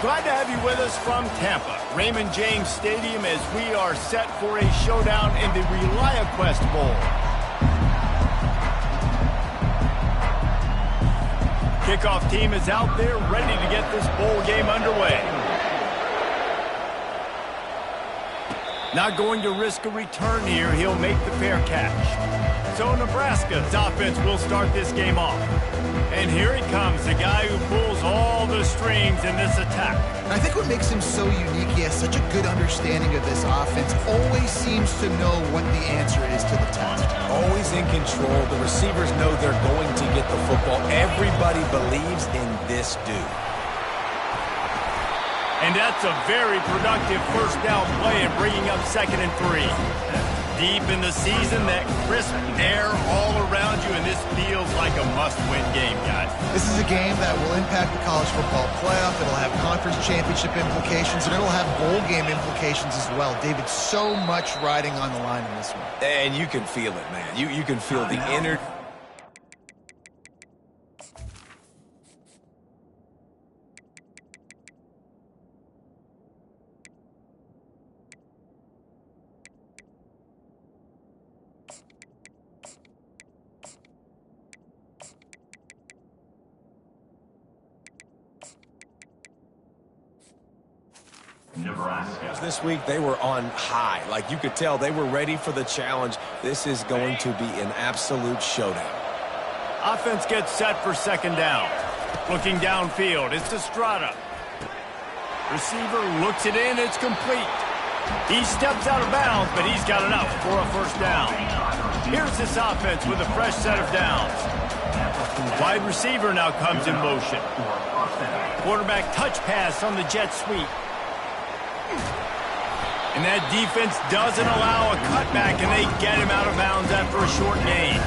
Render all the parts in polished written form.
Glad to have you with us from Tampa, Raymond James Stadium, as we are set for a showdown in the ReliaQuest Bowl. Kickoff team is out there ready to get this bowl game underway. Not going to risk a return here. He'll make the fair catch. So Nebraska's offense will start this game off. And here he comes, the guy who pulls all the strings in this attack. I think what makes him so unique, he has such a good understanding of this offense, always seems to know what the answer is to the test. Always in control. The receivers know they're going to get the football. Everybody believes in this dude. And that's a very productive first down play and bringing up 2nd and 3. Deep in the season, that crisp air all around you, and this feels like a must-win game, guys. This is a game that will impact the college football playoff. It'll have conference championship implications, and it'll have bowl game implications as well. David, so much riding on the line in this one. And you can feel it, man. You can feel the inner... Nebraska. This week, they were on high. Like, you could tell they were ready for the challenge. This is going to be an absolute showdown. Offense gets set for 2nd down. Looking downfield, it's Estrada. Receiver looks it in, it's complete. He steps out of bounds, but he's got enough for a first down. Here's this offense with a fresh set of downs. Wide receiver now comes in motion. Quarterback touch pass on the jet sweep. And that defense doesn't allow a cutback, and they get him out of bounds after a short gain.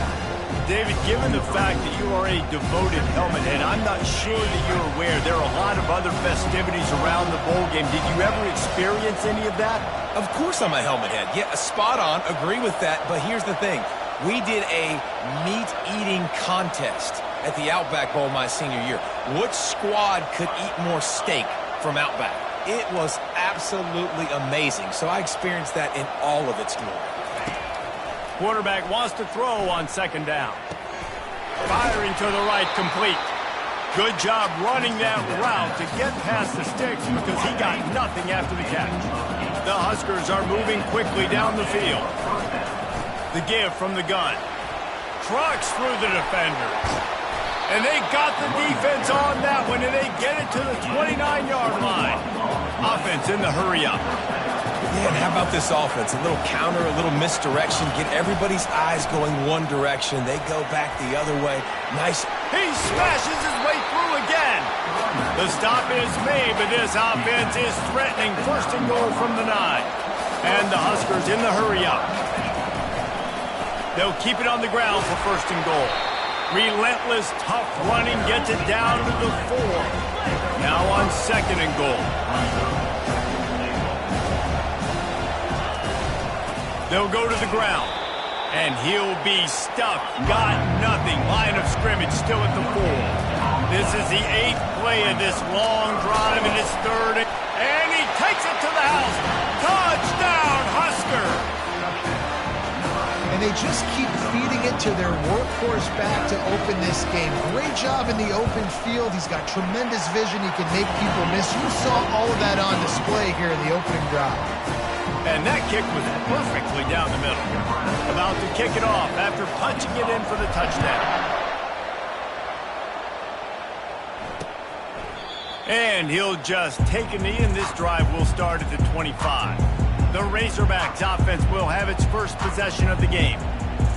David, given the fact that you are a devoted helmet head, I'm not sure that you're aware there are a lot of other festivities around the bowl game. Did you ever experience any of that? Of course I'm a helmet head. Yeah, spot on. Agree with that. But here's the thing. We did a meat-eating contest at the Outback Bowl my senior year. Which squad could eat more steak from Outback? It was absolutely amazing. So I experienced that in all of its glory. Quarterback wants to throw on 2nd down. Firing to the right, complete. Good job running that route to get past the sticks because he got nothing after the catch. The Huskers are moving quickly down the field. The give from the gun. Trucks through the defenders. And they got the defense on that one, and they get it to the 29-yard line. Offense in the hurry-up. Yeah, and how about this offense? A little counter, a little misdirection. Get everybody's eyes going one direction. They go back the other way. Nice. He smashes his way through again. The stop is made, but this offense is threatening 1st and goal from the 9. And the Huskers in the hurry-up. They'll keep it on the ground for 1st and goal. Relentless, tough running gets it down to the 4. Now on 2nd and goal. They'll go to the ground. And he'll be stuffed. Got nothing. Line of scrimmage still at the 4. This is the 8th play of this long drive, and it's 3rd. And he takes it to the house. Touchdown, Husker! And they just keep feeding it to their workhorse back to open this game. Great job in the open field. He's got tremendous vision. He can make people miss. You saw all of that on display here in the opening drive. And that kick was perfectly down the middle. About to kick it off after punching it in for the touchdown. And he'll just take a knee, and this drive will start at the 25. The Razorbacks offense will have its first possession of the game.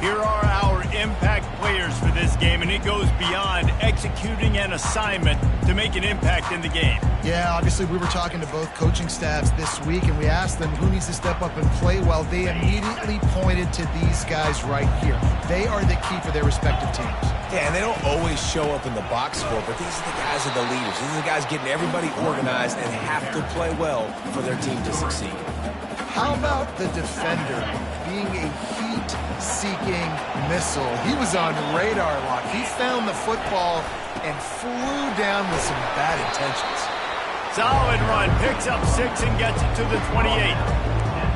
Here are our impact players for this game, and it goes beyond executing an assignment to make an impact in the game. Yeah, obviously we were talking to both coaching staffs this week, and we asked them who needs to step up and play well. They immediately pointed to these guys right here. They are the key for their respective teams. Yeah, and they don't always show up in the box score, but these are the guys that are the leaders. These are the guys getting everybody organized and have to play well for their team to succeed. How about the defender being a heat-seeking missile? He was on radar lock. He found the football and flew down with some bad intentions. Solid run. Picks up 6 and gets it to the 28.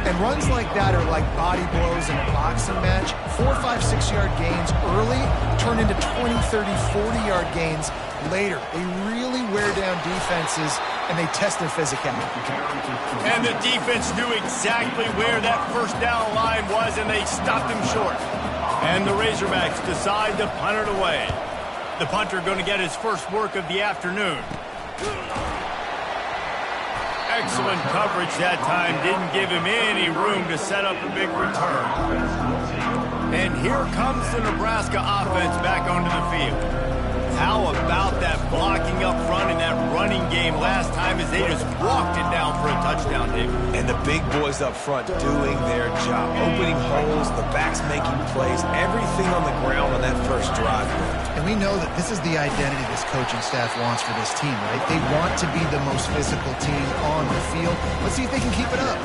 And runs like that are like body blows in a boxing match. 4, 5, 6-yard gains early turn into 20, 30, 40-yard gains later. They really wear down defenses, and they test their physicality. And the defense knew exactly where that first down line was, and they stopped him short. And the Razorbacks decide to punt it away. The punter going to get his first work of the afternoon. Excellent coverage that time. Didn't give him any room to set up a big return. And here comes the Nebraska offense back onto the field. How about that blocking up front in that running game last time as they just walked it down for a touchdown, David? And the big boys up front doing their job. Opening holes, the backs making plays, everything on the ground on that first drive. And we know that this is the identity this coaching staff wants for this team, right? They want to be the most physical team on the field. Let's see if they can keep it up.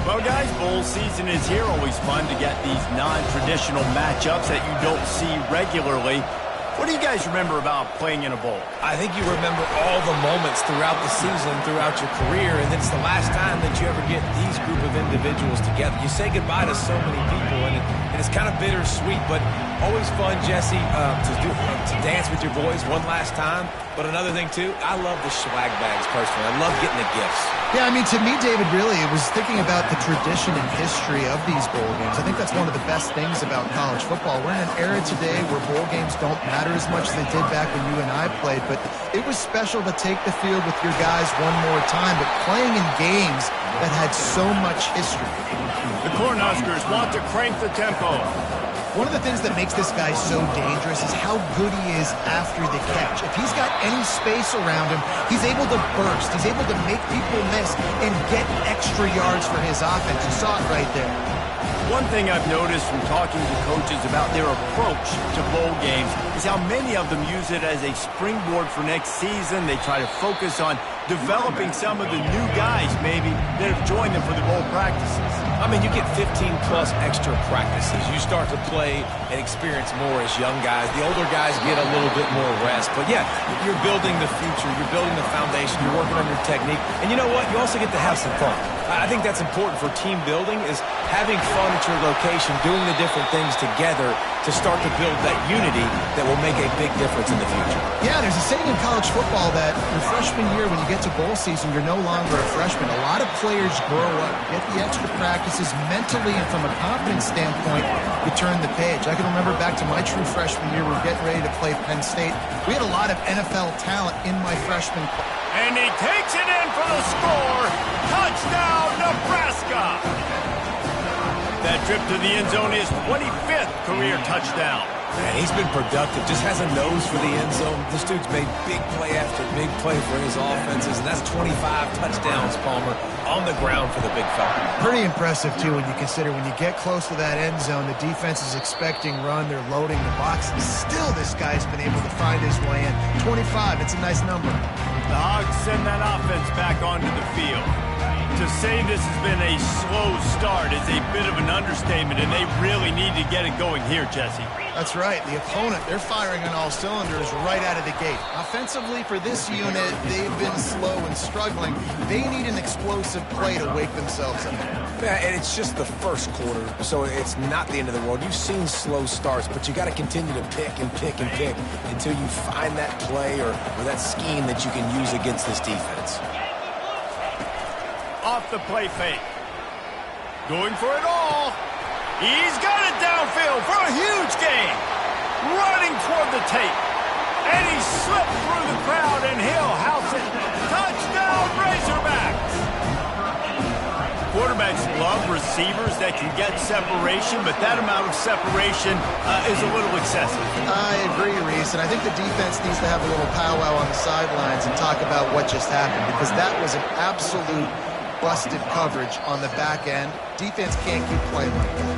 Well, guys, bowl season is here. Always fun to get these non-traditional matchups that you don't see regularly. What do you guys remember about playing in a bowl? I think you remember all the moments throughout the season, throughout your career, and it's the last time that you ever get these group of individuals together. You say goodbye to so many people, and it's kind of bittersweet, but always fun, Jesse, to dance with your boys one last time. But another thing, too, I love the swag bags, personally. I love getting the gifts. Yeah, I mean, to me, David, really, it was thinking about the tradition and history of these bowl games. I think that's one of the best things about college football. We're in an era today where bowl games don't matter as much as they did back when you and I played, but it was special to take the field with your guys one more time, but playing in games that had so much history. The Cornhuskers want to crank the tempo. One of the things that makes this guy so dangerous is how good he is after the catch. If he's got any space around him, he's able to burst. He's able to make people miss and get extra yards for his offense. You saw it right there. One thing I've noticed from talking to coaches about their approach to bowl games is how many of them use it as a springboard for next season. They try to focus on developing some of the new guys, maybe, that have joined them for the bowl practices. I mean, you get 15-plus extra practices. You start to play and experience more as young guys. The older guys get a little bit more rest. But, yeah, you're building the future. You're building the foundation. You're working on your technique. And you know what? You also get to have some fun. I think that's important for team building is having fun at your location, doing the different things together to start to build that unity that will make a big difference in the future. Yeah, there's a saying in college football that your freshman year, when you get to bowl season, you're no longer a freshman. A lot of players grow up, get the extra practices mentally, and from a confidence standpoint, you turn the page. I can remember back to my true freshman year, we were getting ready to play Penn State. We had a lot of NFL talent in my freshman class. And he takes it in for the score. Touchdown, Nebraska. That trip to the end zone is 25th career touchdown. Man, he's been productive. Just has a nose for the end zone. This dude's made big play after big play for his offenses, and that's 25 touchdowns, Palmer, on the ground for the big fella. Pretty impressive, too, when you consider when you get close to that end zone, the defense is expecting run, they're loading the box. Still, this guy's been able to find his way in. 25, it's a nice number. The Hogs send that offense back onto the field. To say this has been a slow start is a bit of an understatement, and they really need to get it going here, Jesse. That's right. The opponent, they're firing on all cylinders right out of the gate. Offensively, for this unit, they've been slow and struggling. They need an explosive play to wake themselves up. Yeah, and it's just the first quarter, so it's not the end of the world. You've seen slow starts, but you got to continue to pick and pick and pick until you find that play or that scheme that you can use against this defense. Off the play fake. Going for it all. He's got it downfield for a huge gain. Running toward the tape. And he slipped through the crowd, and he'll house it. Touchdown, Razorbacks. Quarterbacks love receivers that can get separation, but that amount of separation is a little excessive. I agree, Reese, and I think the defense needs to have a little powwow on the sidelines and talk about what just happened, because that was an absolute busted coverage on the back end. Defense can't keep playing like that.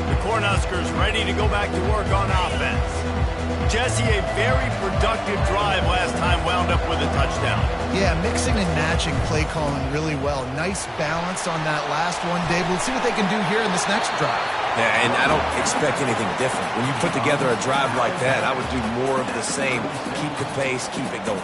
The Cornhuskers ready to go back to work on offense. Jesse, a very productive drive last time wound up with a touchdown. Yeah, mixing and matching play calling really well. Nice balance on that last one, Dave. Let's see what they can do here in this next drive. Yeah, and I don't expect anything different. When you put together a drive like that, I would do more of the same. Keep the pace, keep it going.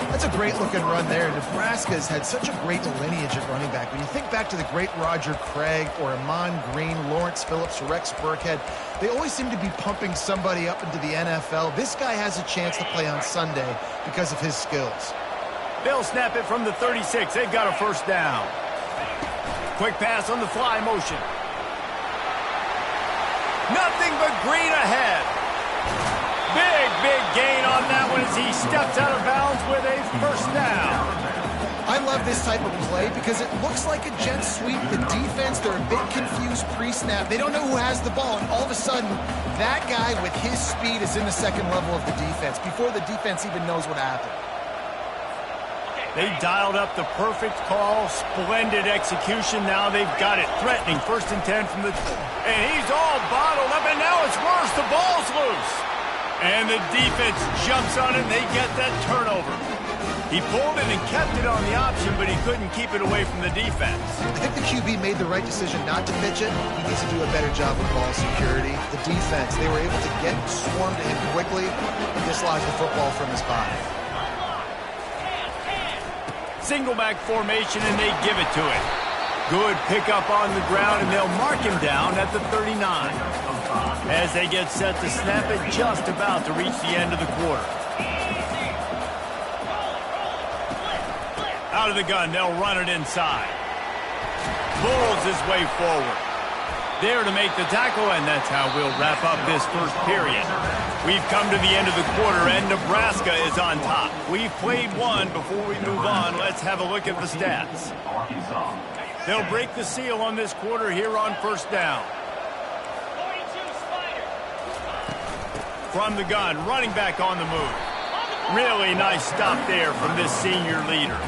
That's a great-looking run there. Nebraska's had such a great lineage at running back. When you think back to the great Roger Craig or Amon Green, Lawrence Phillips, Rex Burkhead, they always seem to be pumping somebody up into the NFL. This guy has a chance to play on Sunday because of his skills. They'll snap it from the 36. They've got a first down. Quick pass on the fly motion. Nothing but green ahead. Big gain on that one as he steps out of bounds with a first down. I love this type of play because it looks like a jet sweep. The defense, they're a bit confused pre-snap. They don't know who has the ball, and all of a sudden, that guy with his speed is in the second level of the defense before the defense even knows what happened. They dialed up the perfect call, splendid execution. Now they've got it threatening. 1st and 10 from the... And he's all bottled up, and now it's worse. The ball's loose. And the defense jumps on it, and they get that turnover. He pulled it and kept it on the option, but he couldn't keep it away from the defense. I think the QB made the right decision not to pitch it. He needs to do a better job with ball security. The defense, they were able to get swarmed to him quickly and dislodge the football from his body. Single back formation, and they give it to it. Good pickup on the ground, and they'll mark him down at the 39. As they get set to snap it, just about to reach the end of the quarter. Out of the gun, they'll run it inside. Pulls his way forward. There to make the tackle, and that's how we'll wrap up this first period. We've come to the end of the quarter, and Nebraska is on top. We've played one. Before we move on, let's have a look at the stats. They'll break the seal on this quarter here on first down. From the gun, running back on the move. Really nice stop there from this senior leader.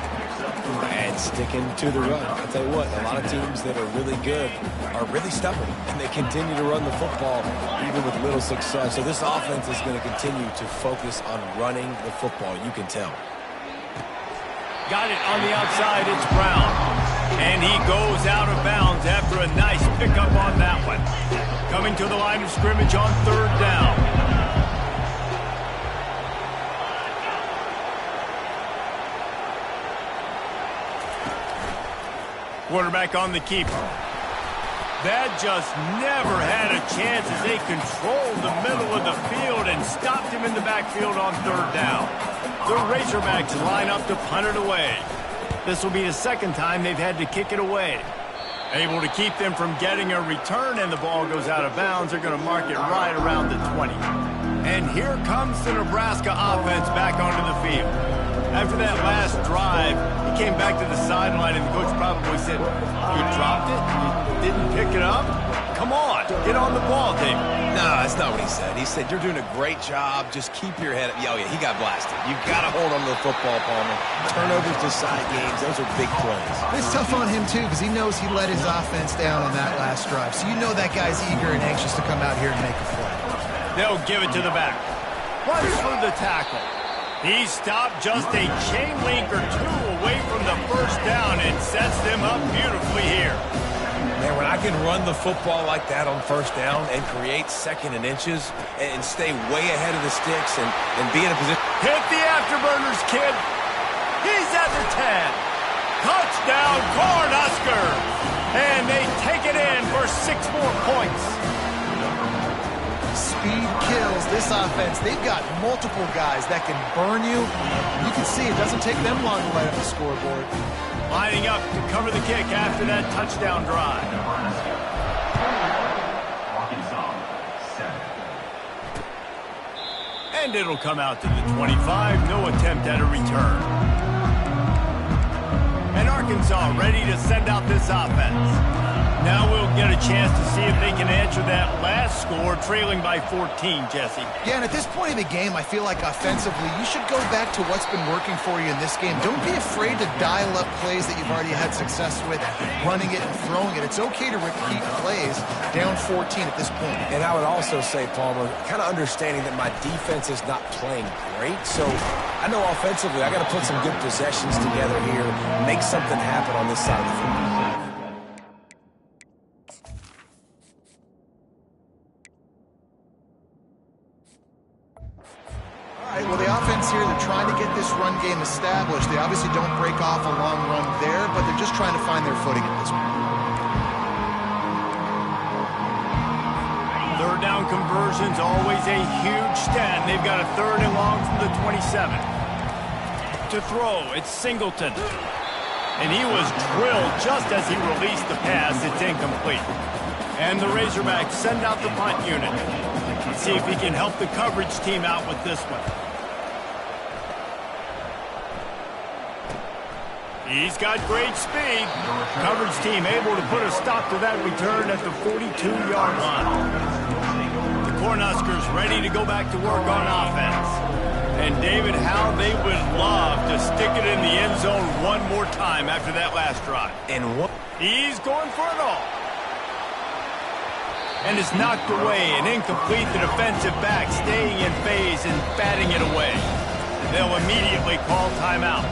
And sticking to the run. I'll tell you what, a lot of teams that are really good are really stubborn, and they continue to run the football even with little success. So this offense is going to continue to focus on running the football. You can tell. Got it on the outside. It's Brown. And he goes out of bounds after a nice pickup on that one. Coming to the line of scrimmage on 3rd down. Quarterback on the keeper. That just never had a chance as they controlled the middle of the field and stopped him in the backfield on 3rd down. The Razorbacks line up to punt it away. This will be the second time they've had to kick it away. Able to keep them from getting a return, and the ball goes out of bounds. They're going to mark it right around the 20. And here comes the Nebraska offense back onto the field. After that last drive, he came back to the sideline, and the coach probably said, "You dropped it? You didn't pick it up? Come on, get on the ball, David." No, that's not what he said. He said, "You're doing a great job. Just keep your head up." Oh, yeah, he got blasted. You've got to hold on to the football, Palmer. Turnovers decide games. Those are big plays. It's tough on him, too, because he knows he let his offense down on that last drive. So you know that guy's eager and anxious to come out here and make a play. They'll give it to the back. Runs for the tackle. He stopped just a chain link or two away from the first down and sets them up beautifully here. Man, when I can run the football like that on first down and create 2nd and inches and stay way ahead of the sticks and be in a position. Hit the afterburners, kid. He's at the 10. Touchdown, Cornhuskers. And they take it in for 6 more points. Speed kills this offense. They've got multiple guys that can burn you. You can see it doesn't take them long to light up the scoreboard. Lining up to cover the kick after that touchdown drive. And it'll come out to the 25. No attempt at a return. And Arkansas ready to send out this offense. Now we'll get a chance to see if they can answer that last score, trailing by 14, Jesse. Yeah, and at this point in the game, I feel like offensively, you should go back to what's been working for you in this game. Don't be afraid to dial up plays that you've already had success with, running it and throwing it. It's okay to repeat plays down 14 at this point. And I would also say, Palmer, kind of understanding that my defense is not playing great, so I know offensively I got to put some good possessions together here, make something happen on this side of the football. Well, the offense here, they're trying to get this run game established. They obviously don't break off a long run there, but they're just trying to find their footing at this point. Third down conversion's always a huge stat. They've got a 3rd and long from the 27. To throw, it's Singleton. And he was drilled just as he released the pass. It's incomplete. And the Razorbacks send out the punt unit. Let's see if he can help the coverage team out with this one. He's got great speed. Coverage team able to put a stop to that return at the 42-yard line. The Cornhuskers ready to go back to work on offense. And David, how they would love to stick it in the end zone one more time after that last drive. And what? He's going for it all. And it's knocked away and incomplete. The defensive back staying in phase and batting it away. They'll immediately call timeout.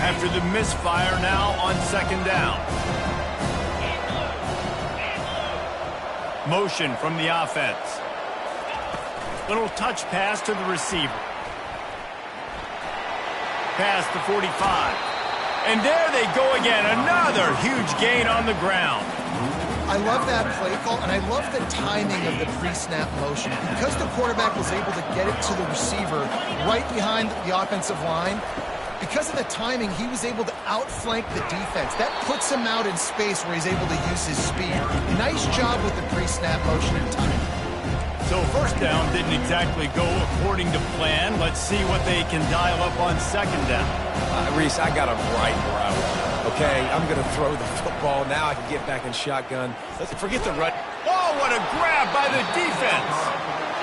After the misfire now on 2nd down. Motion from the offense. Little touch pass to the receiver. Past the 45. And there they go again. Another huge gain on the ground. I love that play call, and I love the timing of the pre-snap motion. Because the quarterback was able to get it to the receiver right behind the offensive line, because of the timing, he was able to outflank the defense. That puts him out in space where he's able to use his speed. Nice job with the pre-snap motion and timing. So 1st down didn't exactly go according to plan. Let's see what they can dial up on 2nd down. Reese, I got him right where I want. Okay, I'm going to throw the football. Now I can get back in shotgun. Let's forget the run. Oh, what a grab by the defense.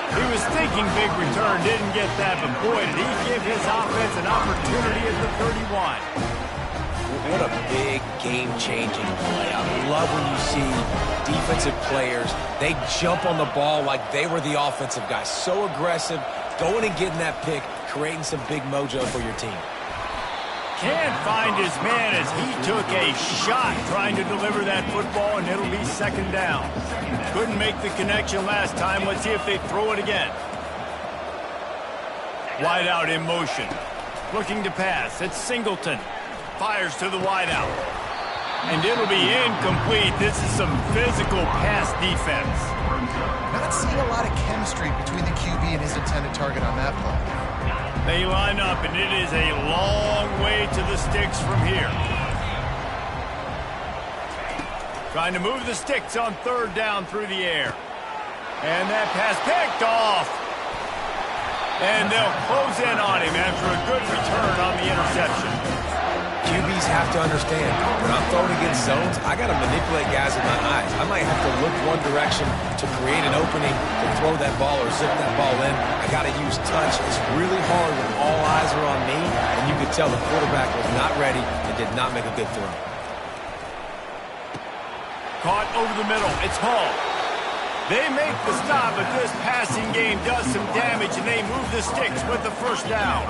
He was thinking big return, didn't get that, but boy, did he give his offense an opportunity at the 31. What a big game-changing play. I love when you see defensive players, they jump on the ball like they were the offensive guys. So aggressive, going and getting that pick, creating some big mojo for your team. Can't find his man as he took a shot trying to deliver that football, and it'll be 2nd down. Couldn't make the connection last time. Let's see if they throw it again. Wide out in motion. Looking to pass. It's Singleton. Fires to the wide out. And it'll be incomplete. This is some physical pass defense. Not seeing a lot of chemistry between the QB and his intended target on that play. They line up, and it is a long way to the sticks from here. Trying to move the sticks on 3rd down through the air. And that pass picked off. And they'll close in on him after a good return on the interception. QBs have to understand, when I'm throwing against zones, I got to manipulate guys with my eyes. I might have to look one direction to create an opening to throw that ball or zip that ball in. I got to use touch. It's really hard when all eyes are on me, and you could tell the quarterback was not ready and did not make a good throw. Caught over the middle. It's Hall. They make the stop, but this passing game does some damage, and they move the sticks with the 1st down.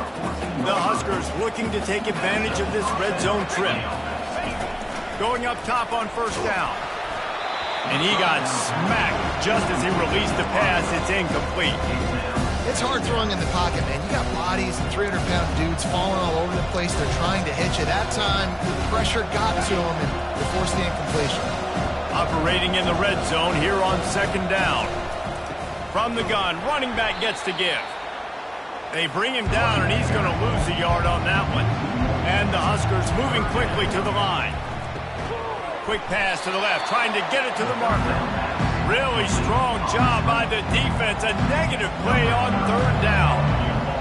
The Huskers looking to take advantage of this red zone trip. Going up top on 1st down. And he got smacked just as he released the pass. It's incomplete. It's hard throwing in the pocket, man. You got bodies and 300-pound dudes falling all over the place. They're trying to hit you. That time, the pressure got to them, and they forced the incompletion. Operating in the red zone here on second down. From the gun, running back gets to give. They bring him down, and he's going to lose a yard on that one. And the Huskers moving quickly to the line. Quick pass to the left, trying to get it to the marker. Really strong job by the defense. A negative play on third down.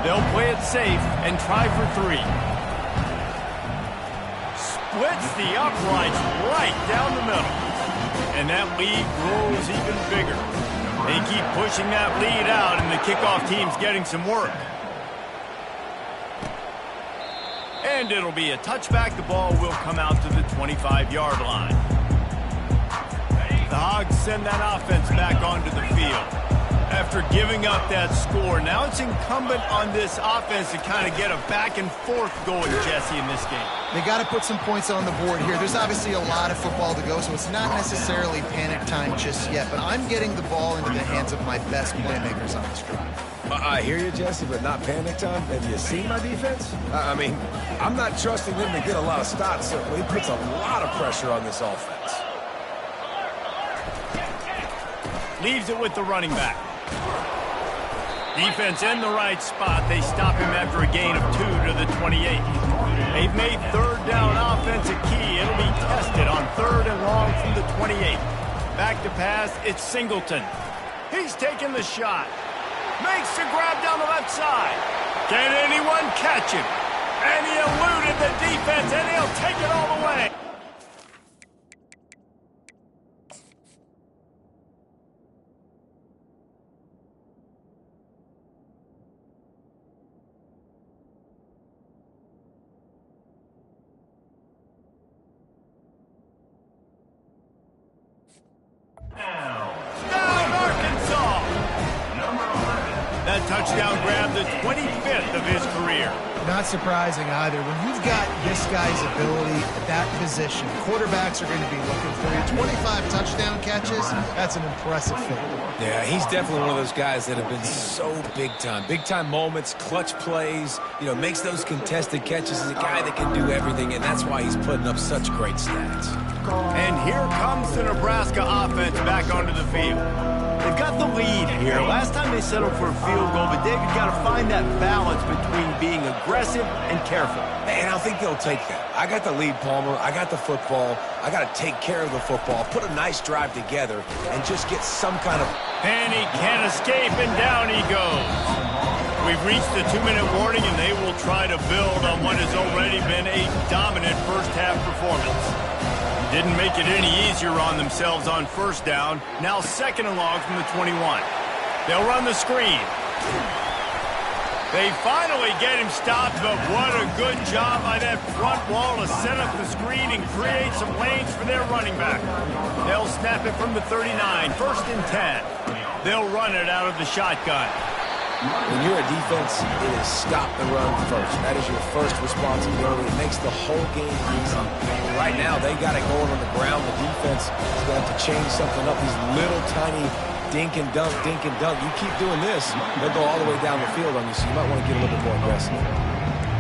They'll play it safe and try for 3. Splits the uprights right down the middle. And that lead grows even bigger. They keep pushing that lead out, and the kickoff team's getting some work. And it'll be a touchback. The ball will come out to the 25-yard line. The Hogs send that offense back onto the field. After giving up that score, now it's incumbent on this offense to kind of get a back and forth going, Jesse, in this game. They got to put some points on the board here. There's obviously a lot of football to go, so it's not necessarily panic time just yet, but I'm getting the ball into the hands of my best playmakers on this drive. I hear you, Jesse, but not panic time. Have you seen my defense? I mean, I'm not trusting them to get a lot of stops, so it puts a lot of pressure on this offense. Leaves it with the running back. Defense in the right spot. They stop him after a gain of 2 to the 28. They've made third down offense a key. It'll be tested on 3rd and long from the 28. Back to pass, it's Singleton. He's taking the shot. Makes the grab down the left side. Can anyone catch him? And he eluded the defense, and he'll take it all the way. Down Arkansas. That touchdown grabbed the 25th of his career. Not surprising either. When you've got this guy's ability at that position, quarterbacks are going to be looking for you. 25 touchdown catches, that's an impressive feat. Yeah, he's definitely one of those guys that have been so big time. Big time moments, clutch plays, makes those contested catches. He's a guy that can do everything, and that's why he's putting up such great stats. And here comes the Nebraska offense back onto the field. They've got the lead here. Last time they settled for a field goal, but David got to find that balance between being aggressive and careful. And I think they'll take that. I got the lead, Palmer. I got the football. I got to take care of the football, put a nice drive together, and just get some kind of... And he can't escape, and down he goes. We've reached the 2-minute warning, and they will try to build on what has already been a dominant first-half performance. Didn't make it any easier on themselves on first down. Now 2nd and long from the 21. They'll run the screen. They finally get him stopped, but what a good job by that front wall to set up the screen and create some lanes for their running back. They'll snap it from the 39, 1st and 10. They'll run it out of the shotgun. When you're a defense, it is stop the run first. That is your first responsibility. It makes the whole game easy. Right now, they got it going on the ground. The defense is going to have to change something up. These little tiny dink and dunk, dink and dunk. You keep doing this, they'll go all the way down the field on you, so you might want to get a little bit more aggressive.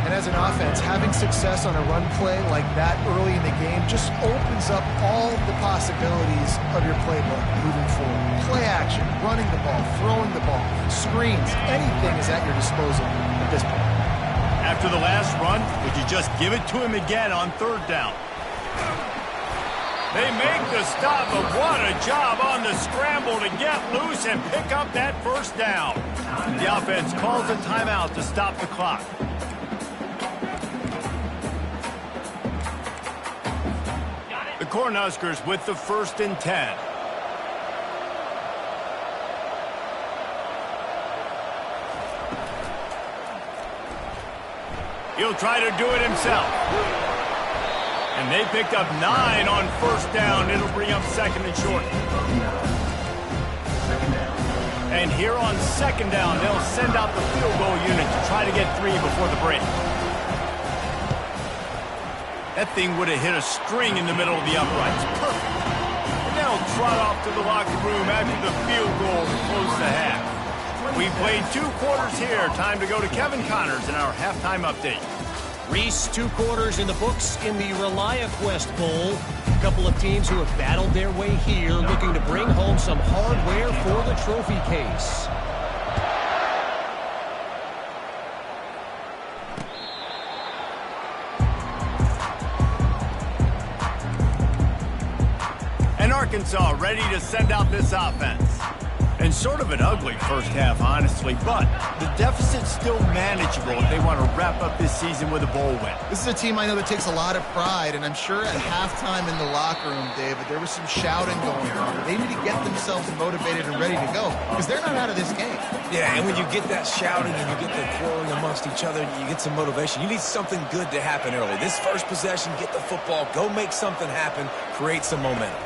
And as an offense, having success on a run play like that early in the game just opens up all the possibilities of your playbook moving forward. Play action, running the ball, throwing the ball, screens, anything is at your disposal at this point. After the last run, would you just give it to him again on 3rd down? They make the stop, but what a job on the scramble to get loose and pick up that 1st down. The offense calls a timeout to stop the clock. The Cornhuskers with the 1st and 10. He'll try to do it himself. And they picked up 9 on 1st down. It'll bring up 2nd and short. And here on 2nd down, they'll send out the field goal unit to try to get 3 before the break. That thing would have hit a string in the middle of the uprights. Perfect. And they'll trot off to the locker room after the field goal to close the half. We played 2 quarters here. Time to go to Kevin Connors in our halftime update. Reese, 2 quarters in the books in the ReliaQuest Bowl. A couple of teams who have battled their way here, looking to bring home some hardware for the trophy case. And Arkansas ready to send out this offense. And sort of an ugly first half, honestly, but the deficit's still manageable if they want to wrap up this season with a bowl win. This is a team I know that takes a lot of pride, and I'm sure at halftime in the locker room, David, there was some shouting going on. They need to get themselves motivated and ready to go, because they're not out of this game. Yeah, and when you get that shouting and you get the quarreling amongst each other, you get some motivation. You need something good to happen early. This first possession, get the football, go make something happen, create some momentum.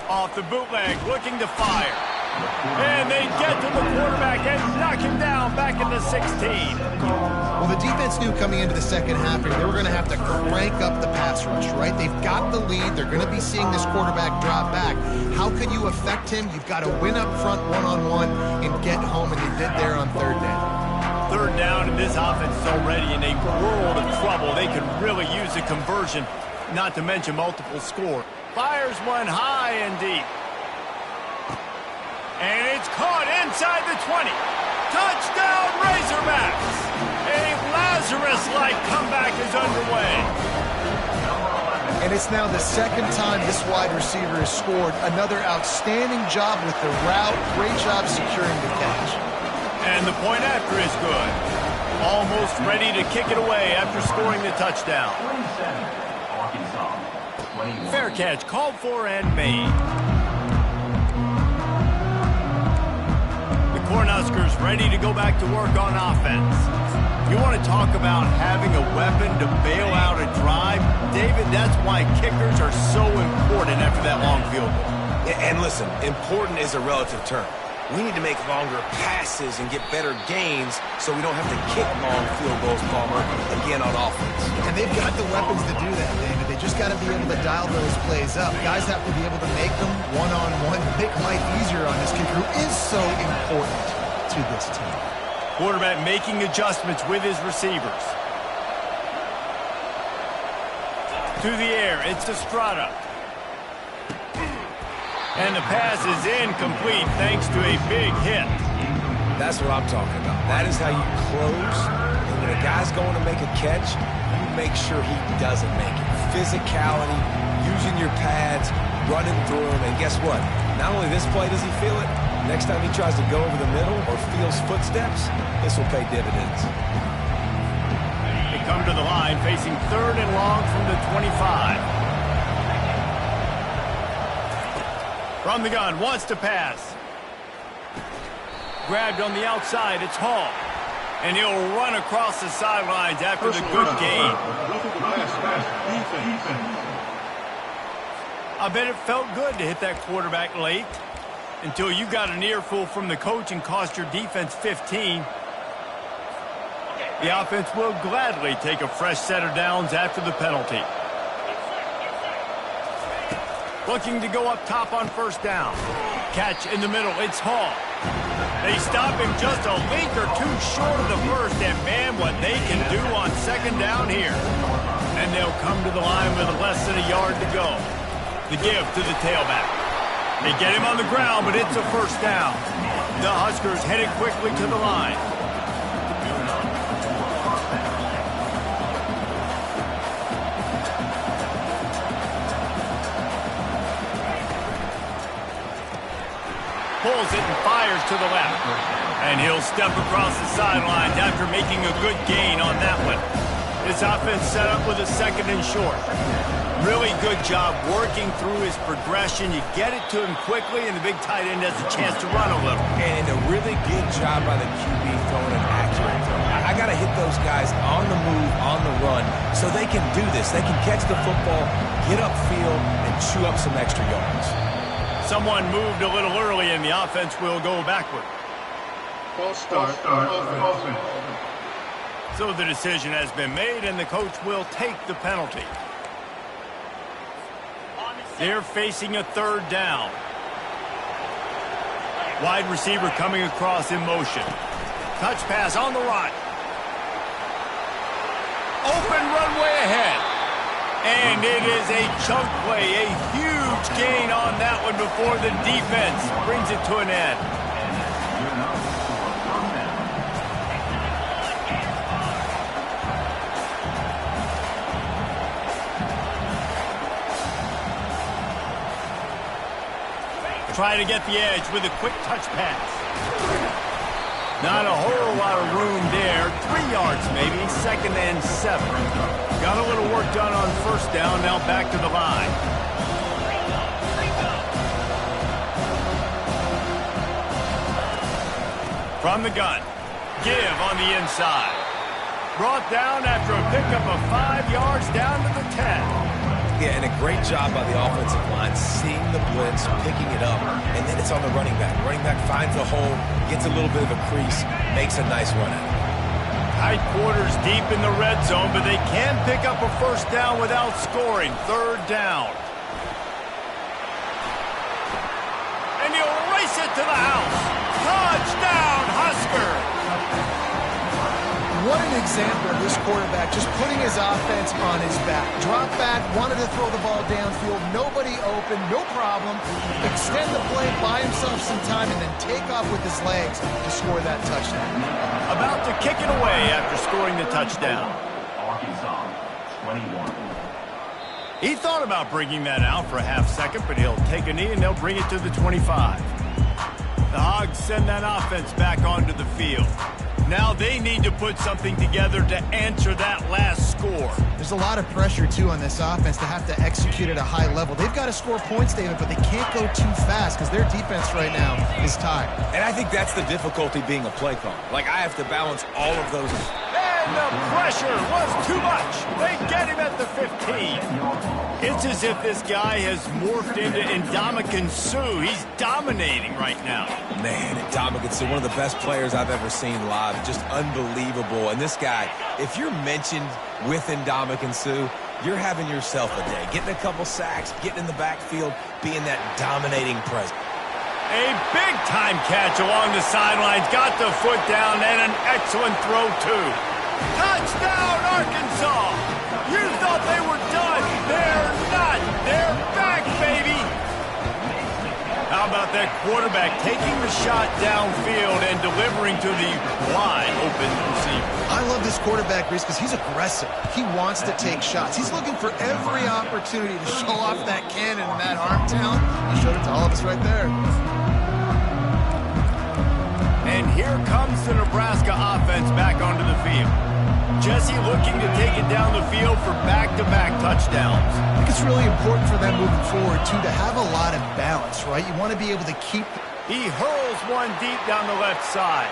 Off the bootleg, looking to fire. And they get to the quarterback and knock him down back at the 16. Well, the defense knew coming into the second half here they were going to have to crank up the pass rush, right? They've got the lead. They're going to be seeing this quarterback drop back. How could you affect him? You've got to win up front one-on-one and get home, and they did there on 3rd down. 3rd down, and this offense is already in a world of trouble. They could really use a conversion, not to mention multiple score. Fires one high and deep. And it's caught inside the 20. Touchdown, Razorbacks! A Lazarus-like comeback is underway. And it's now the 2nd time this wide receiver has scored. Another outstanding job with the route. Great job securing the catch. And the point after is good. Almost ready to kick it away after scoring the touchdown. Fair catch called for and made. Cornhuskers ready to go back to work on offense. You want to talk about having a weapon to bail out a drive? David, that's why kickers are so important after that long field goal. And listen, important is a relative term. We need to make longer passes and get better gains so we don't have to kick long field goals, Palmer, again on offense. And they've got the weapons to do that, David. They just got to be able to dial those plays up. Guys have to be able to make them one-on-one, make life easier on this kicker who is so important to this team. Quarterback making adjustments with his receivers. To the air, it's Estrada. And the pass is incomplete thanks to a big hit. That's what I'm talking about. That is how you close. And when a guy's going to make a catch, you make sure he doesn't make it. Physicality, using your pads, running through him. And guess what? Not only this play does he feel it, next time he tries to go over the middle or feels footsteps, this will pay dividends. They come to the line facing 3rd and long from the 25. From the gun, wants to pass. Grabbed on the outside, it's Hall. And he'll run across the sidelines after the good gain. I bet it felt good to hit that quarterback late until you got an earful from the coach and cost your defense 15. The offense will gladly take a fresh set of downs after the penalty. Looking to go up top on 1st down. Catch in the middle, it's Hall. They stop him just a link or two short of the first, and man, what they can do on 2nd down here. And they'll come to the line with less than a yard to go. The give to the tailback. They get him on the ground, but it's a 1st down. The Huskers headed quickly to the line. Pulls it and fires to the left. And he'll step across the sidelines after making a good gain on that one. This offense set up with a 2nd and short. Really good job working through his progression. You get it to him quickly, and the big tight end has a chance to run a little. And a really good job by the QB throwing an accurate throw. I got to hit those guys on the move, on the run, so they can do this. They can catch the football, get upfield, and chew up some extra yards. Someone moved a little early, and the offense will go backward. False start. So the decision has been made, and the coach will take the penalty. They're facing a 3rd down. Wide receiver coming across in motion. Touch pass on the run. Open runway ahead. And it is a chunk play, a huge gain on that one before the defense brings it to an end. Trying to get the edge with a quick touch pass. Not a whole lot of room there. 3 yards maybe, 2nd and 7. Got a little work done on first down, now back to the line. From the gun, give on the inside. Brought down after a pickup of 5 yards down to the 10. Yeah, and a great job by the offensive line, seeing the blitz, picking it up, and then it's on the running back. Running back finds a hole, gets a little bit of a crease, makes a nice run at it. Tight quarters deep in the red zone, but they can pick up a first down without scoring. 3rd down. And he'll race it to the house. Touchdown, Husker! What an example of this quarterback just putting his offense on his back. Drop back, wanted to throw the ball downfield, nobody open, no problem. Extend the play, buy himself some time, and then take off with his legs to score that touchdown. About to kick it away after scoring the touchdown. Arkansas, 21. He thought about bringing that out for a half second, but he'll take a knee and they'll bring it to the 25. The Hogs send that offense back onto the field. Now they need to put something together to answer that last score. There's a lot of pressure, too, on this offense to have to execute at a high level. They've got to score points, David, but they can't go too fast because their defense right now is tired. And I think that's the difficulty being a play caller. Like, I have to balance all of those. And the pressure was too much. They get him at the 15. It's as if this guy has morphed into Ndamukong Suh. He's dominating right now. Man, Ndamukong Suh, one of the best players I've ever seen live. Just unbelievable. And this guy, if you're mentioned with Ndamukong Suh, you're having yourself a day. Getting a couple sacks, getting in the backfield, being that dominating presence. A big-time catch along the sidelines. Got the foot down and an excellent throw, too. Touchdown, Arkansas! You thought they were done. They're not. They're back, baby. How about that quarterback taking the shot downfield and delivering to the wide-open receiver? I love this quarterback, Reese, because he's aggressive. He wants to take shots. He's looking for every opportunity to show off that cannon and that arm talent. He showed it to all of us right there. And here comes the Nebraska offense back onto the field. Jesse looking to take it down the field for back-to-back touchdowns. I think it's really important for them moving forward, too, to have a lot of balance, right? You want to be able to keep... He hurls one deep down the left side.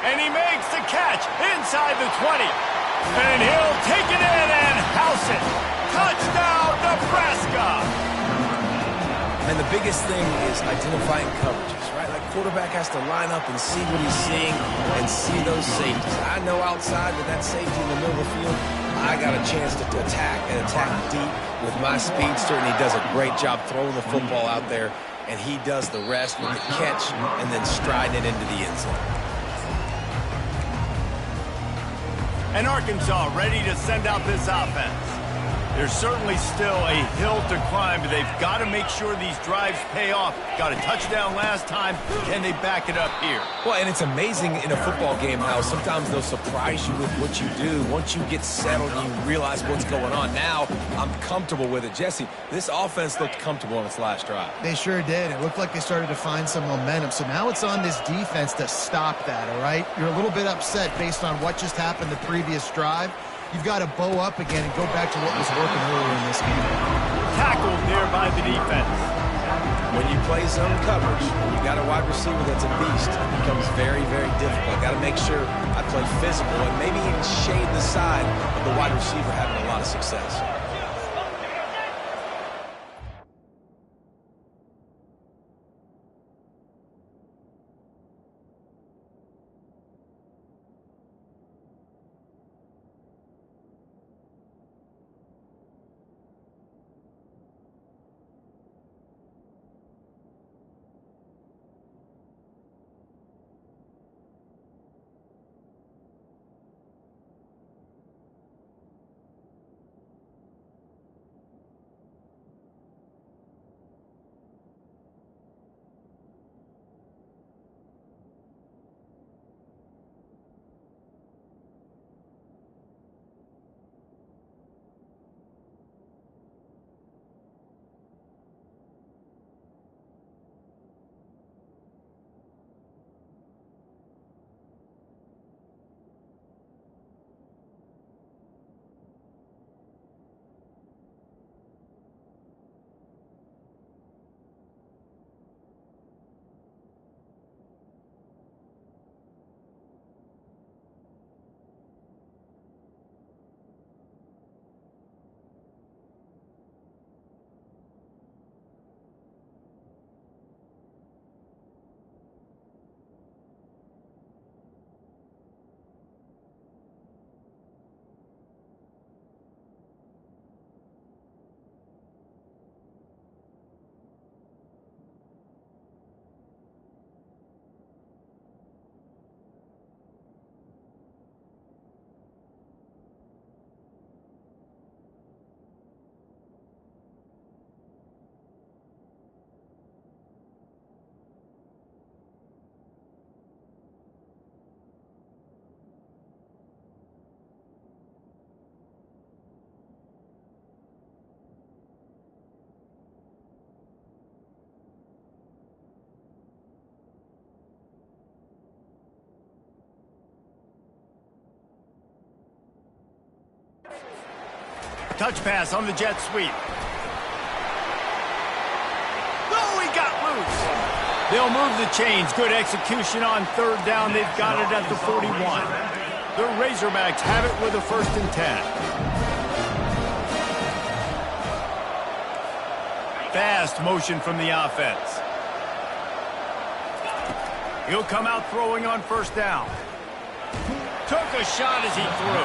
And he makes the catch inside the 20. And he'll take it in and house it. Touchdown, Nebraska! And the biggest thing is identifying coverages, right? Like, quarterback has to line up and see what he's seeing and see those safeties. I know outside with that safety in the middle of the field, I got a chance to attack and attack deep with my speedster, and he does a great job throwing the football out there, and he does the rest with the catch and then striding it into the end zone. And Arkansas ready to send out this offense. There's certainly still a hill to climb, but they've got to make sure these drives pay off. Got a touchdown last time. Can they back it up here? Well, and it's amazing in a football game how sometimes they'll surprise you with what you do. Once you get settled, you realize what's going on. Now, I'm comfortable with it. Jesse, this offense looked comfortable on its last drive. They sure did. It looked like they started to find some momentum. So now it's on this defense to stop that, all right? You're a little bit upset based on what just happened the previous drive. You've got to bow up again and go back to what was working earlier in this game. Tackled there by the defense. When you play zone coverage, you got a wide receiver that's a beast. It becomes very, very difficult. Got to make sure I play physical and maybe even shade the side of the wide receiver having a lot of success. Touch pass on the jet sweep. Oh, he got loose. They'll move the chains. Good execution on third down. They've got it at the 41. The Razorbacks have it with a 1st and 10. Fast motion from the offense. He'll come out throwing on 1st down. Took a shot as he threw.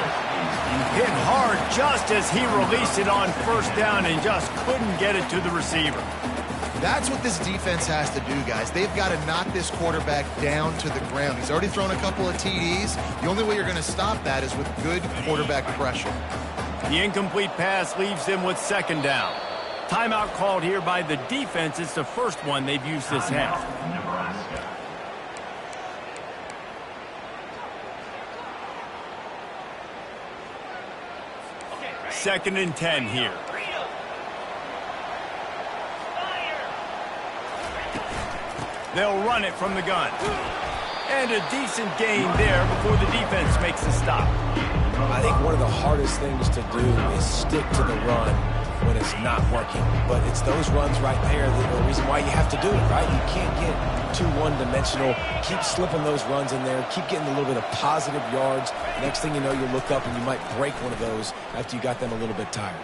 Hit hard just as he released it on 1st down and just couldn't get it to the receiver. That's what this defense has to do, guys. They've got to knock this quarterback down to the ground. He's already thrown a couple of TDs. The only way you're going to stop that is with good quarterback pressure. The incomplete pass leaves them with 2nd down. Timeout called here by the defense. It's the first one they've used this half. Nebraska. 2nd and 10 here. They'll run it from the gun. And a decent gain there before the defense makes a stop. I think one of the hardest things to do is stick to the run when it's not working. But it's those runs right there that are the reason why you have to do it, right? You can't get too one-dimensional. Keep slipping those runs in there. Keep getting a little bit of positive yards. Next thing you know, you look up and you might break one of those after you got them a little bit tired.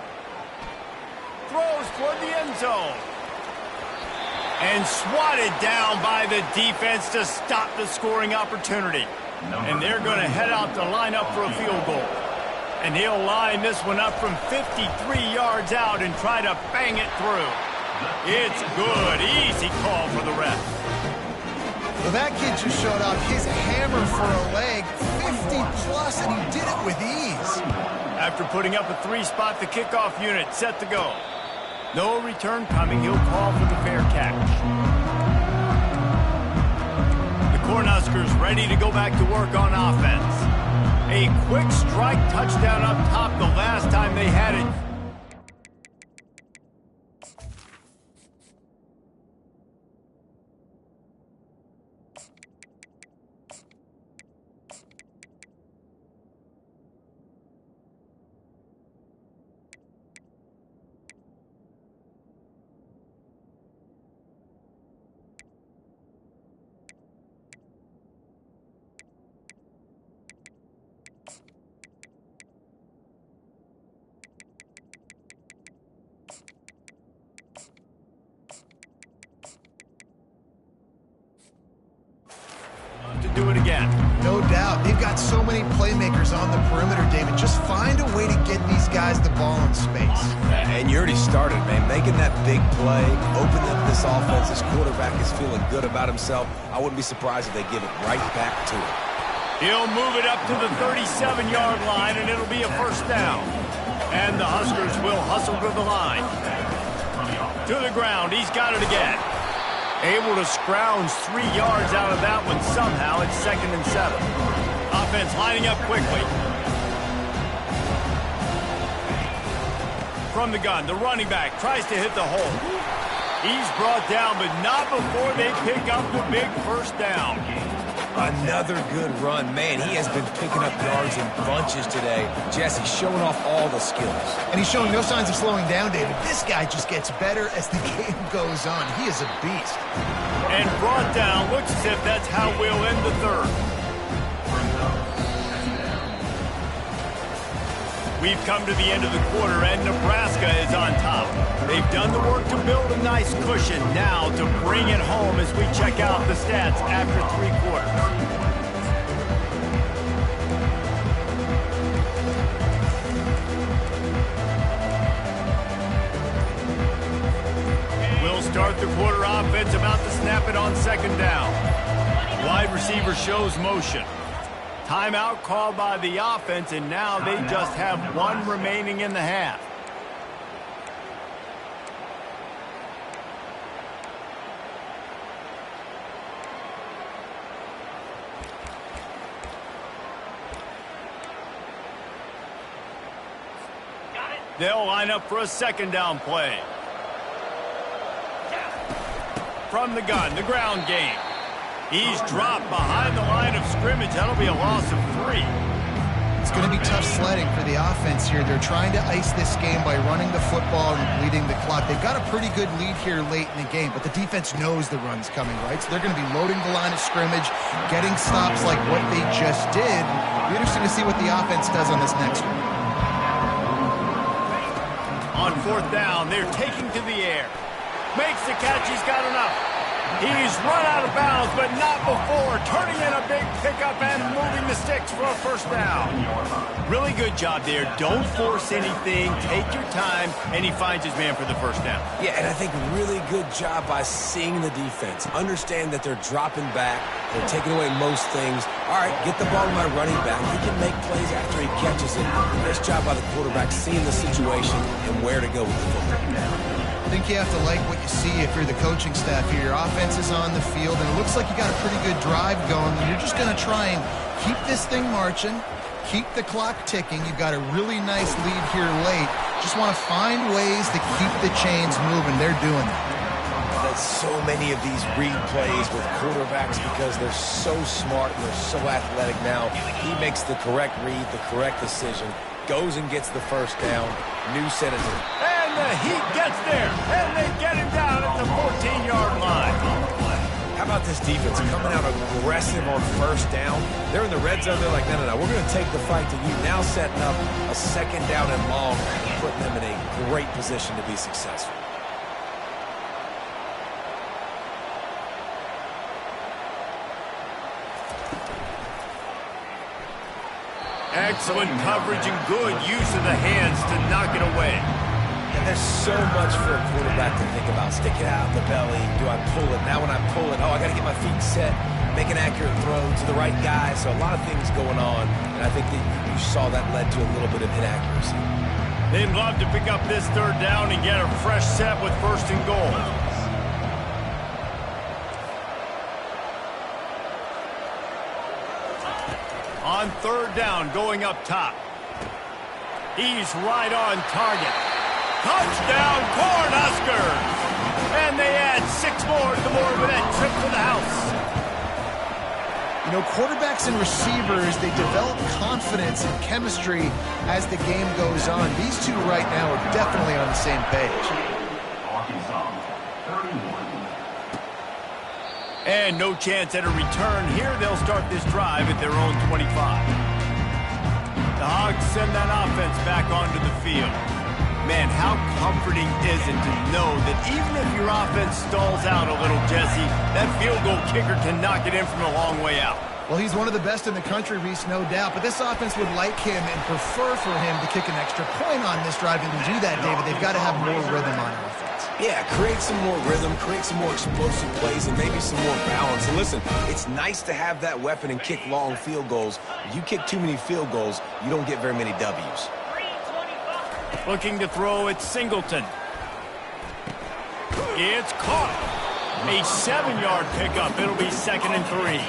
Throws toward the end zone. And swatted down by the defense to stop the scoring opportunity. And they're going to head out to line up for a field goal. And he'll line this one up from 53 yards out and try to bang it through. It's good. Easy call for the ref. Well, that kid just showed off his hammer for a leg, 50-plus, and he did it with ease. After putting up a 3-spot, the kickoff unit set to go. No return coming. He'll call for the fair catch. The Cornhuskers ready to go back to work on offense. A quick strike touchdown up top the last time they had it. To do it again. No doubt. They've got so many playmakers on the perimeter, David. Just find a way to get these guys the ball in space. And you already started, man. Making that big play, opening up this offense. This quarterback is feeling good about himself. I wouldn't be surprised if they give it right back to him. He'll move it up to the 37-yard line, and it'll be a 1st down. And the Huskers will hustle to the line. To the ground. He's got it again. Able to scrounge 3 yards out of that one somehow. It's 2nd and 7. Offense lining up quickly. From the gun, the running back tries to hit the hole. He's brought down, but not before they pick up the big 1st down. Another good run. Man, he has been picking up yards in bunches today. Jesse showing off all the skills. And he's showing no signs of slowing down, David. This guy just gets better as the game goes on. He is a beast. And brought down. Looks as if that's how we'll end the 3rd. We've come to the end of the quarter, and Nebraska is on top. They've done the work to build a nice cushion. Now to bring it home as we check out the stats after 3 quarters. We'll start the quarter offense about to snap it on 2nd down. Wide receiver shows motion. Timeout called by the offense, and now they just have 1 remaining in the half. They'll line up for a 2nd down play. From the gun, the ground game. He's dropped behind the line of scrimmage. That'll be a loss of 3. It's going to be tough sledding for the offense here. They're trying to ice this game by running the football and bleeding the clock. They've got a pretty good lead here late in the game, but the defense knows the run's coming, right? So they're going to be loading the line of scrimmage, getting stops like what they just did. It'll be interesting to see what the offense does on this next one. On fourth down, they're taking to the air. Makes the catch. He's got enough. He's run out of bounds, but not before turning in a big pickup and moving the sticks for a first down. Really good job there. Don't force anything. Take your time, and he finds his man for the first down. Yeah, and I think really good job by seeing the defense. Understand that they're dropping back. They're taking away most things. All right, get the ball to my running back. He can make plays after he catches it. Nice job by the quarterback seeing the situation and where to go with the football. I think you have to like what you see if you're the coaching staff here. Your offense is on the field, and it looks like you got a pretty good drive going. And you're just going to try and keep this thing marching, keep the clock ticking. You've got a really nice lead here late. Just want to find ways to keep the chains moving. They're doing that. That's so many of these read plays with quarterbacks because they're so smart and they're so athletic now. He makes the correct read, the correct decision, goes and gets the first down. New set of And the Heat gets there, and they get him down at the 14-yard line. How about this defense coming out aggressive on first down? They're in the red zone. They're like, no, we're going to take the fight to you. Now setting up a second down and long and putting them in a great position to be successful. Excellent coverage and good use of the hands to knock it away. And there's so much for a quarterback to think about. Stick it out the belly. Do I pull it? Now when I pull it, I got to get my feet set, make an accurate throw to the right guy. So a lot of things going on, and I think that you saw that led to a little bit of inaccuracy. They'd love to pick up this third down and get a fresh set with first and goal. On third down, going up top. He's right on target. Touchdown, Cornhuskers! And they add 6 more to the board with that trip to the house. You know, quarterbacks and receivers, they develop confidence and chemistry as the game goes on. These two right now are definitely on the same page. Arkansas, 31. And no chance at a return here. They'll start this drive at their own 25. The Hogs send that offense back onto the field. Man, how comforting is it to know that even if your offense stalls out a little, Jesse, that field goal kicker can knock it in from a long way out. Well, he's one of the best in the country, Reese, no doubt. But this offense would like him and prefer for him to kick an extra point on this drive. And to do that, David, they've got to have more rhythm on offense. Yeah, create some more rhythm, create some more explosive plays, and maybe some more balance. And listen, it's nice to have that weapon and kick long field goals. If you kick too many field goals, you don't get very many W's. Looking to throw at Singleton. It's caught. A 7-yard pickup. It'll be 2nd and 3.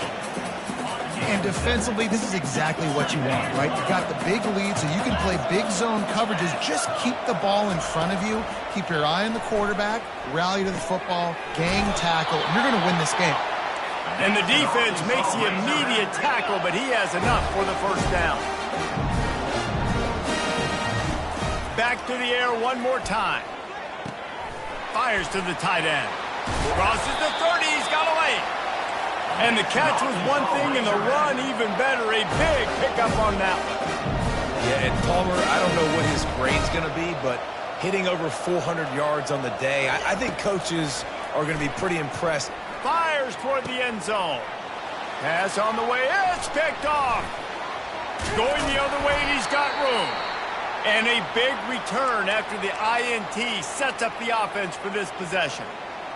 And defensively, this is exactly what you want, right? You've got the big lead, so you can play big zone coverages. Just keep the ball in front of you. Keep your eye on the quarterback. Rally to the football. Gang tackle. You're going to win this game. And the defense makes the immediate tackle, but he has enough for the first down. Back to the air one more time. Fires to the tight end. Crosses the 30. He's got away. And the catch was one thing, and the run even better. A big pickup on that one. Yeah, and Palmer, I don't know what his grade's going to be, but hitting over 400 yards on the day, I think coaches are going to be pretty impressed. Fires toward the end zone. Pass on the way. It's picked off. Going the other way, and he's got room. And a big return after the INT sets up the offense for this possession.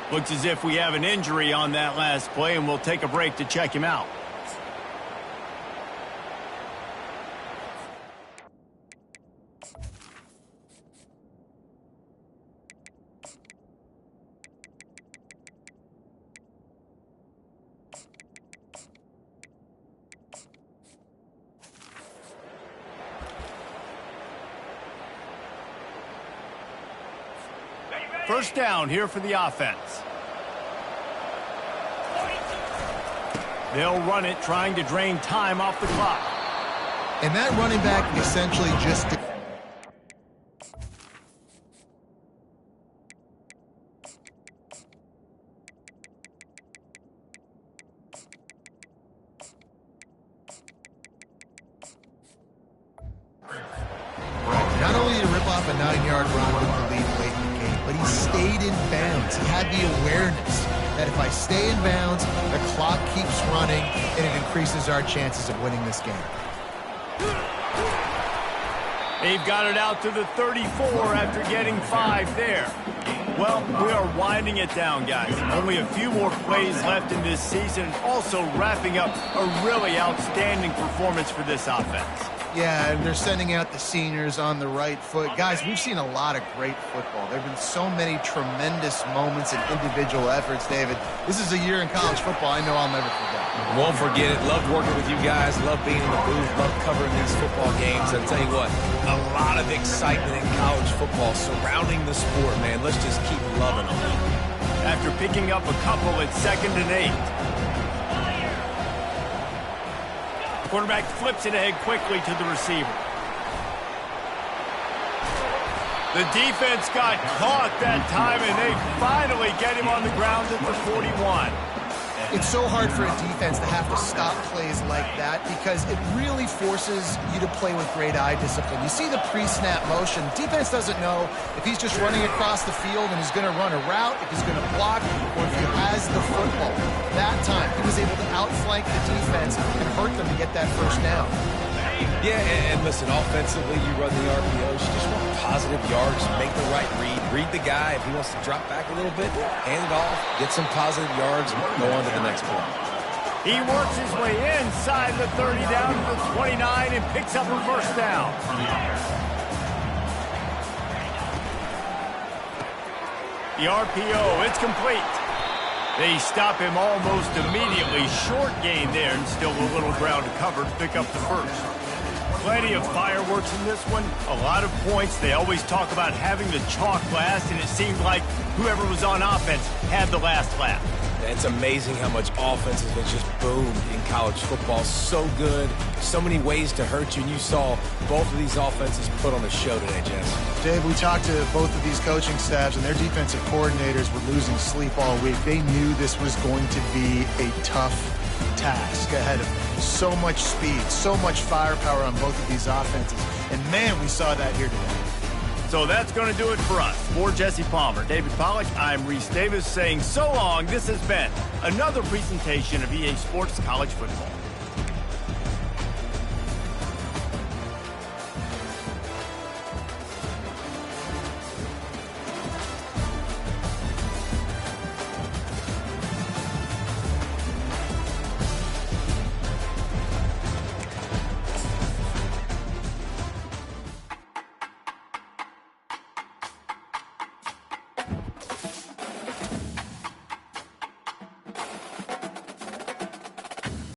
Looks as if we have an injury on that last play, and we'll take a break to check him out. First down here for the offense. They'll run it, trying to drain time off the clock. And that running back essentially just... Not only did he rip off a 9-yard run with the lead late in the game, but he stayed in bounds. He had the awareness that if I stay in bounds, the clock keeps running, and it increases our chances of winning this game. They've got it out to the 34 after getting 5 there. Well, we are winding it down, guys. Only a few more plays left in this season, also wrapping up a really outstanding performance for this offense. Yeah, and they're sending out the seniors on the right foot. Guys, we've seen a lot of great football. There have been so many tremendous moments and individual efforts, David. This is a year in college football I know I'll never forget. Won't forget it. Loved working with you guys. Loved being in the booth. Loved covering these football games. I'll tell you what, a lot of excitement in college football surrounding the sport, man. Let's just keep loving on it. After picking up a couple at 2nd and 8. Quarterback flips it ahead quickly to the receiver. The defense got caught that time, and they finally get him on the ground at the 41. It's so hard for a defense to have to stop plays like that because it really forces you to play with great eye discipline. You see the pre-snap motion. Defense doesn't know if he's just running across the field and he's going to run a route, if he's going to block, or if he has the football. That time, he was able to outflank the defense and hurt them to get that first down. Yeah, and listen, offensively, you run the RPOs. You just want positive yards, make the right read the guy. If he wants to drop back a little bit, hand it off, get some positive yards, and go on to the next play. He works his way inside the 30 down to the 29 and picks up a first down. The RPO, it's complete. They stop him almost immediately. Short gain there, and still a little ground to cover to pick up the first. Plenty of fireworks in this one. A lot of points. They always talk about having the chalk last, and it seemed like whoever was on offense had the last laugh. It's amazing how much offense has been just boomed in college football. So good. So many ways to hurt you, and you saw both of these offenses put on a show today, Jess. Dave, we talked to both of these coaching staffs, and their defensive coordinators were losing sleep all week. They knew this was going to be a tough task ahead of them. So much speed, so much firepower on both of these offenses. And, man, we saw that here today. So that's going to do it for us. For Jesse Palmer, David Pollack, I'm Reese Davis saying so long. This has been another presentation of EA Sports College Football.